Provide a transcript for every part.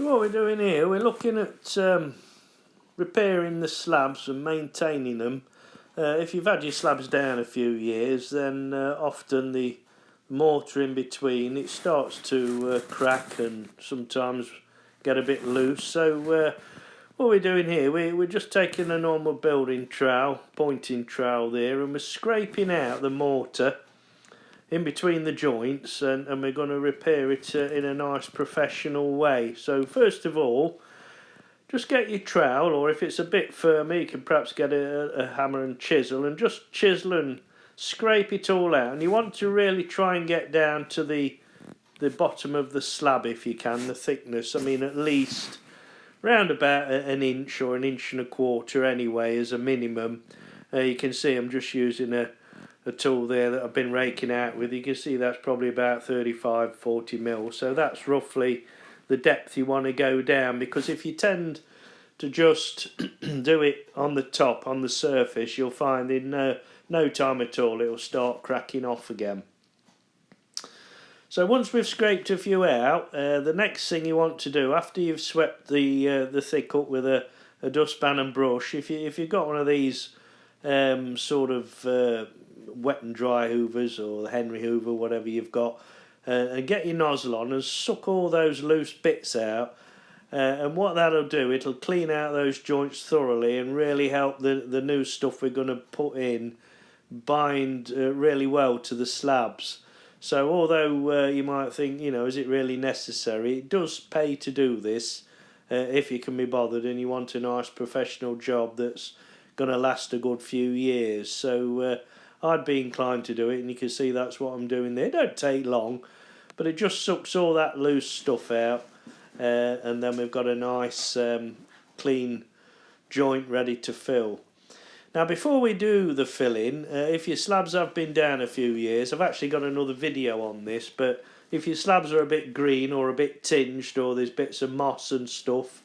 So what we're doing here, we're looking at repairing the slabs and maintaining them. If you've had your slabs down a few years, then often the mortar in between, it starts to crack and sometimes get a bit loose. So what we're doing here, we're just taking a normal building trowel, pointing trowel there, and we're scraping out the mortar in between the joints, and we're going to repair it in a nice professional way. So first of all, just get your trowel, or if it's a bit firmer you can perhaps get a hammer and chisel, and just chisel and scrape it all out. And you want to really try and get down to the bottom of the slab if you can, the thickness. I mean, at least round about an inch or an inch and a quarter anyway as a minimum. You can see I'm just using a tool there that I've been raking out with. You can see that's probably about 35-40 mil, so that's roughly the depth you want to go down, because if you tend to just do it on the top, on the surface, you'll find in no time at all it'll start cracking off again. So once we've scraped a few out, the next thing you want to do after you've swept the thick up with a dustpan and brush, if you've got one of these sort of wet and dry hoovers, or the Henry Hoover, whatever you've got, and get your nozzle on and suck all those loose bits out, and what that'll do, it'll clean out those joints thoroughly and really help the new stuff we're going to put in bind really well to the slabs. So although you might think, is it really necessary, it does pay to do this if you can be bothered and you want a nice professional job that's going to last a good few years. So I'd be inclined to do it, and you can see that's what I'm doing there. It don't take long, but it just sucks all that loose stuff out, and then we've got a nice clean joint ready to fill. Now before we do the filling, if your slabs have been down a few years, I've actually got another video on this, but if your slabs are a bit green or a bit tinged, or there's bits of moss and stuff,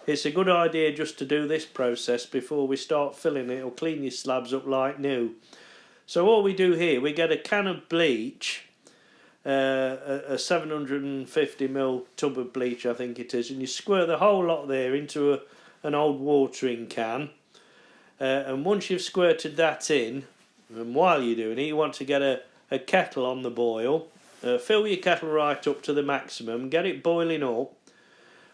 it's a good idea just to do this process before we start filling it. It'll clean your slabs up like new. So all we do here, we get a can of bleach, a 750ml tub of bleach I think it is, and you squirt the whole lot there into an old watering can, and once you've squirted that in, and while you're doing it, you want to get a kettle on the boil, fill your kettle right up to the maximum, get it boiling up,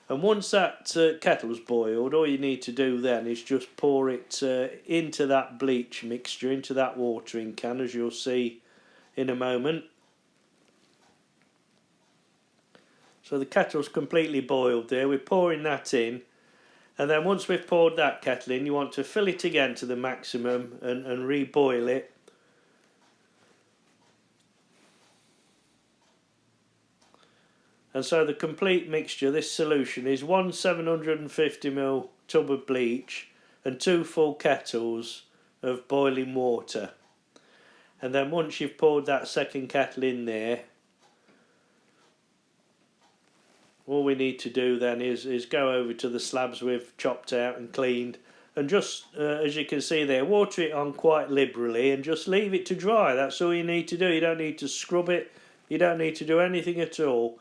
and once that kettle's boiled, all you need to do then is just pour it into that bleach mixture, into that watering can, as you'll see in a moment. So the kettle's completely boiled there, we're pouring that in, and then once we've poured that kettle in, you want to fill it again to the maximum and reboil it. And so the complete mixture, this solution, is one 750ml tub of bleach and 2 full kettles of boiling water. And then once you've poured that second kettle in there, all we need to do then is go over to the slabs we've chopped out and cleaned, and just, as you can see there, water it on quite liberally and just leave it to dry. That's all you need to do. You don't need to scrub it, you don't need to do anything at all.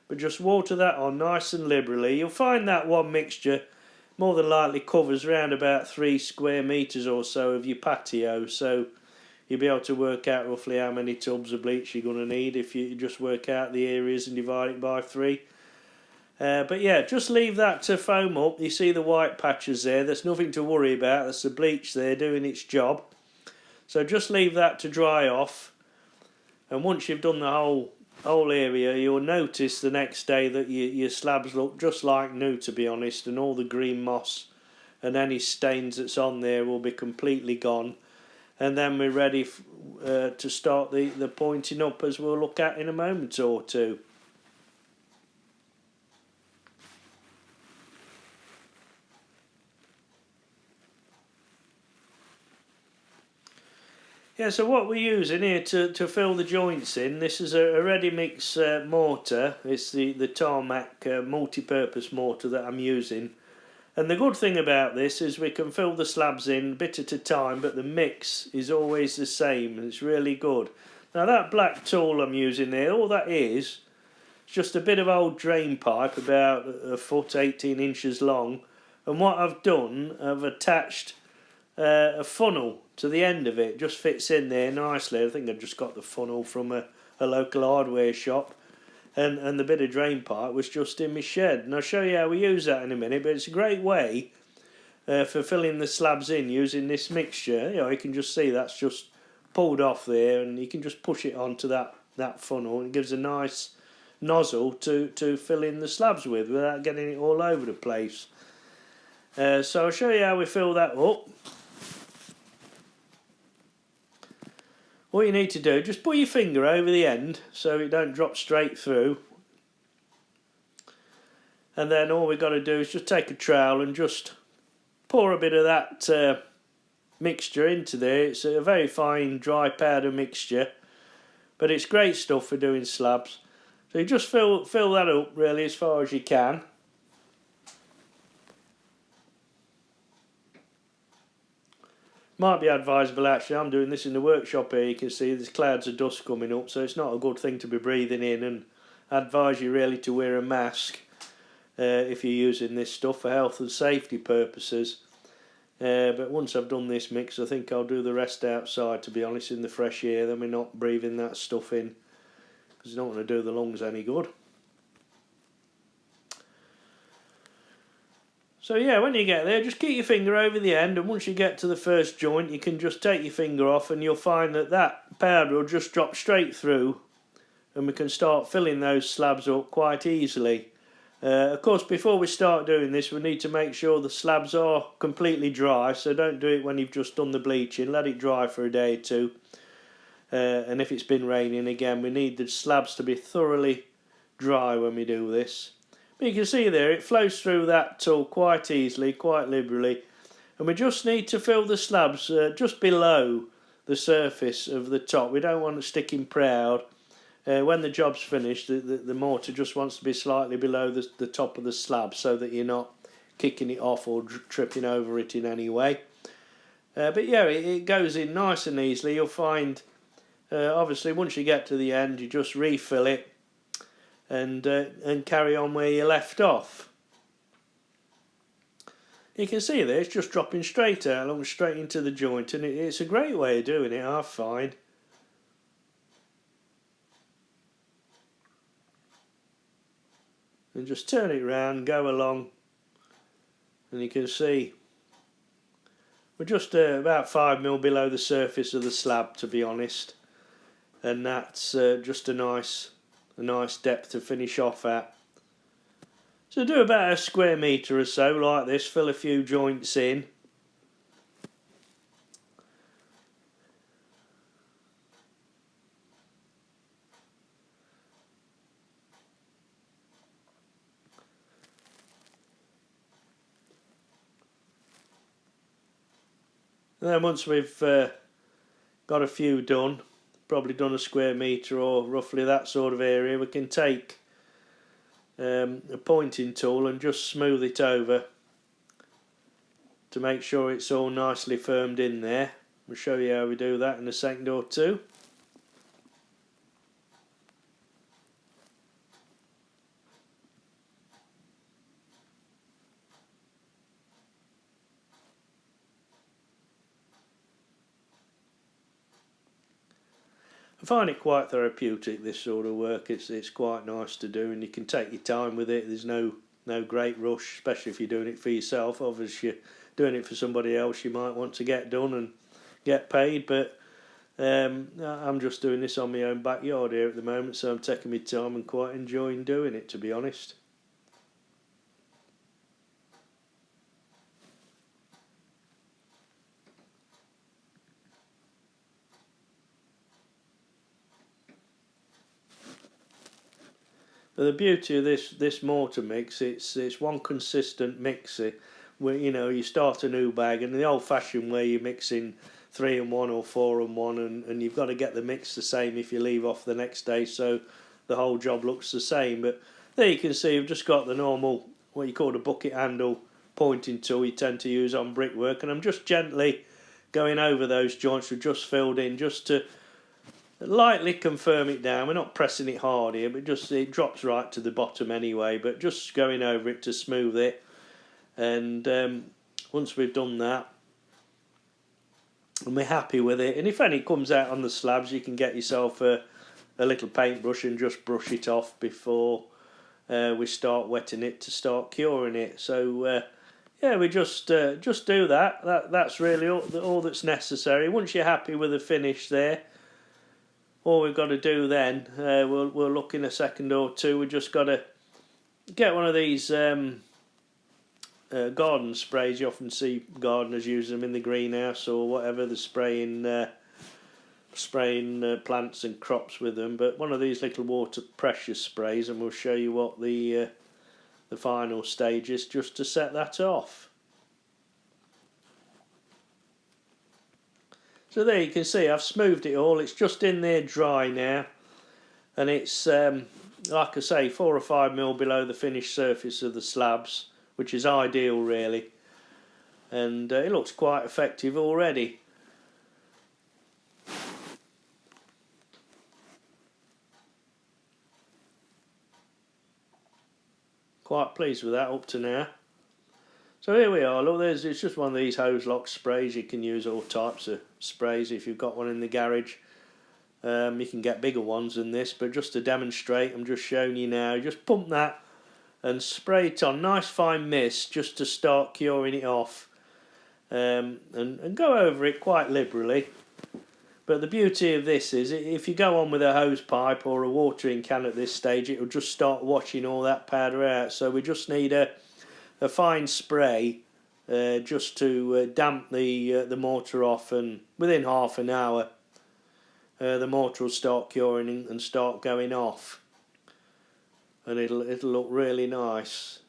But just water that on nice and liberally. You'll find that one mixture more than likely covers around about 3 square metres or so of your patio, so you'll be able to work out roughly how many tubs of bleach you're going to need if you just work out the areas and divide it by 3. But yeah, just leave that to foam up. You see the white patches there, there's nothing to worry about, that's the bleach there doing its job. So just leave that to dry off, and once you've done the whole area, you'll notice the next day that your slabs look just like new, to be honest, and all the green moss and any stains that's on there will be completely gone. And then we're ready to start the pointing up, as we'll look at in a moment or two. Yeah, so what we're using here to fill the joints in, this is a ready-mix mortar. It's the Tarmac multi-purpose mortar that I'm using. And the good thing about this is we can fill the slabs in a bit at a time, but the mix is always the same, and it's really good. Now that black tool I'm using there, all that is It's just a bit of old drain pipe about a foot, 18 inches long, and what I've done, I've attached a funnel to the end of it. It just fits in there nicely. I think I just got the funnel from a local hardware shop, and the bit of drain pipe was just in my shed, and I'll show you how we use that in a minute. But it's a great way for filling the slabs in using this mixture. You know, you can just see that's just pulled off there, and you can just push it onto that funnel, and it gives a nice nozzle to fill in the slabs with without getting it all over the place. So I'll show you how we fill that up. What you need to do, just put your finger over the end so it don't drop straight through, and then all we've got to do is just take a trowel and just pour a bit of that mixture into there. It's a very fine dry powder mixture, but it's great stuff for doing slabs. So you just fill that up really as far as you can. Might be advisable, actually, I'm doing this in the workshop here, you can see there's clouds of dust coming up, so it's not a good thing to be breathing in, and I advise you really to wear a mask if you're using this stuff for health and safety purposes. But once I've done this mix, I think I'll do the rest outside, to be honest, in the fresh air, then we're not breathing that stuff in, because you don't want to do the lungs any good. So yeah, when you get there, just keep your finger over the end, and once you get to the first joint, you can just take your finger off, and you'll find that powder will just drop straight through, and we can start filling those slabs up quite easily. Of course, before we start doing this, we need to make sure the slabs are completely dry, so don't do it when you've just done the bleaching. Let it dry for a day or two, and if it's been raining again, we need the slabs to be thoroughly dry when we do this. But you can see there, it flows through that tool quite easily, quite liberally, and we just need to fill the slabs just below the surface of the top. We don't want it sticking proud. When the job's finished, the mortar just wants to be slightly below the top of the slab, so that you're not kicking it off or tripping over it in any way. But yeah, it goes in nice and easily. You'll find, obviously, once you get to the end, you just refill it, and carry on where you left off. You can see there, it's just dropping straight out, along straight into the joint, and it's a great way of doing it, I find. And just turn it round, go along, and you can see we're just about 5mm below the surface of the slab, to be honest, and that's just a nice depth to finish off at. So do about a square metre or so like this, fill a few joints in. And then once we've got a few done, probably done a square metre or roughly that sort of area, we can take a pointing tool and just smooth it over to make sure it's all nicely firmed in there. We'll show you how we do that in a second or two. I find it quite therapeutic, this sort of work. It's quite nice to do, and you can take your time with it. There's no great rush, especially if you're doing it for yourself. Obviously, you're doing it for somebody else, you might want to get done and get paid, but I'm just doing this on my own backyard here at the moment, so I'm taking my time and quite enjoying doing it, to be honest. But the beauty of this mortar mix, it's one consistent mix. Where you start a new bag, and the old-fashioned way you're mixing 3 and 1 or 4 and 1, and you've got to get the mix the same if you leave off the next day, so the whole job looks the same. But there you can see you've just got the normal, what you call a bucket handle pointing tool you tend to use on brickwork, and I'm just gently going over those joints we've just filled in, just to lightly confirm it down. We're not pressing it hard here, but just it drops right to the bottom anyway, but just going over it to smooth it. And once we've done that and we're happy with it, and if any comes out on the slabs, you can get yourself a little paintbrush and just brush it off before we start wetting it to start curing it. So yeah, we just do that. That's really all that's necessary. Once you're happy with the finish there, all we've got to do then, we'll look in a second or two. We just got to get one of these garden sprays. You often see gardeners use them in the greenhouse or whatever. They're spraying plants and crops with them. But one of these little water pressure sprays, and we'll show you what the final stage is, just to set that off. So there you can see I've smoothed it all. It's just in there dry now, and it's like I say, 4 or 5 mil below the finished surface of the slabs, which is ideal really, and it looks quite effective already. Quite pleased with that up to now. So here we are. Look, it's just one of these hose lock sprays. You can use all types of sprays if you've got one in the garage. You can get bigger ones than this, but just to demonstrate, I'm just showing you now. Just pump that and spray it on, nice fine mist, just to start curing it off, and go over it quite liberally. But the beauty of this is, if you go on with a hose pipe or a watering can at this stage, it will just start washing all that powder out. So we just need a fine spray just to damp the mortar off, and within half an hour the mortar will start curing and start going off, and it'll look really nice.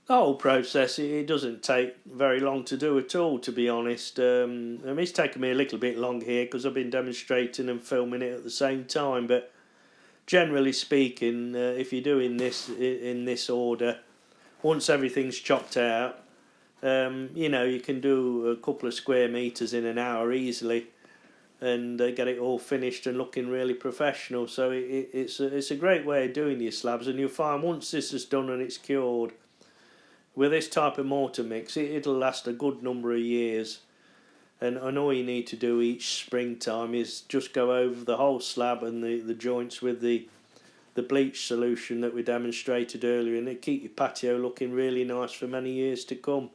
The whole process, it doesn't take very long to do at all, to be honest. It's taken me a little bit long here because I've been demonstrating and filming it at the same time, but generally speaking, if you're doing this in this order, once everything's chopped out, you can do a couple of square metres in an hour easily, and get it all finished and looking really professional. So it's a great way of doing your slabs, and you'll find once this is done and it's cured, with this type of mortar mix, it'll last a good number of years. And all you need to do each springtime is just go over the whole slab and the joints with the bleach solution that we demonstrated earlier, and it keep your patio looking really nice for many years to come.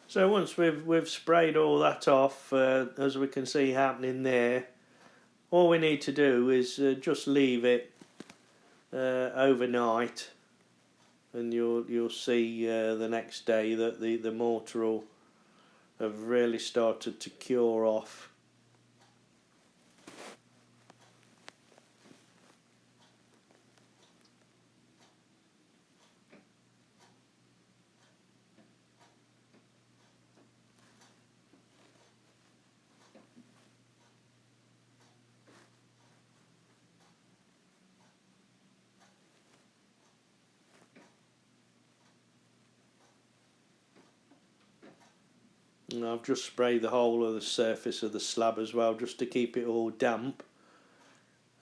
So once we've sprayed all that off, as we can see happening there, all we need to do is just leave it overnight, and you'll see the next day that the mortar will have really started to cure off. And I've just sprayed the whole of the surface of the slab as well, just to keep it all damp.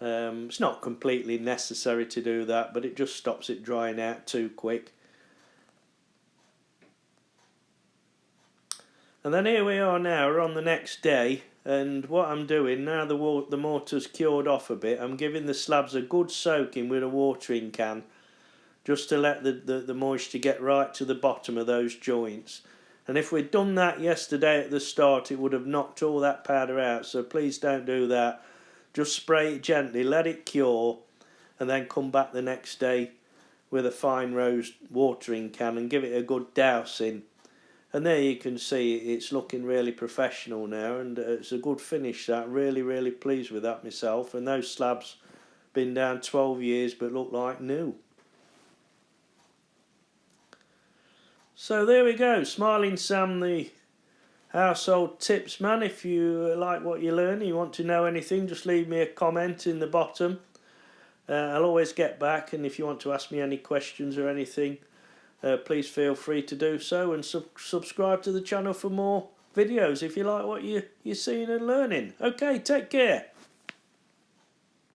It's not completely necessary to do that, but it just stops it drying out too quick. And then here we are now, we're on the next day, and what I'm doing, now the mortar's cured off a bit, I'm giving the slabs a good soaking with a watering can, just to let the moisture get right to the bottom of those joints. And if we'd done that yesterday at the start, it would have knocked all that powder out, so please don't do that. Just spray it gently, let it cure, and then come back the next day with a fine rose watering can and give it a good dousing. And there you can see it's looking really professional now, and it's a good finish. That really pleased with that myself. And those slabs been down 12 years but look like new. So there we go, Smiling Sam, the household tips man. If you like what you learn, you want to know anything, just leave me a comment in the bottom. I'll always get back, and if you want to ask me any questions or anything, please feel free to do so, and subscribe to the channel for more videos if you like what you're seeing and learning. Okay, take care.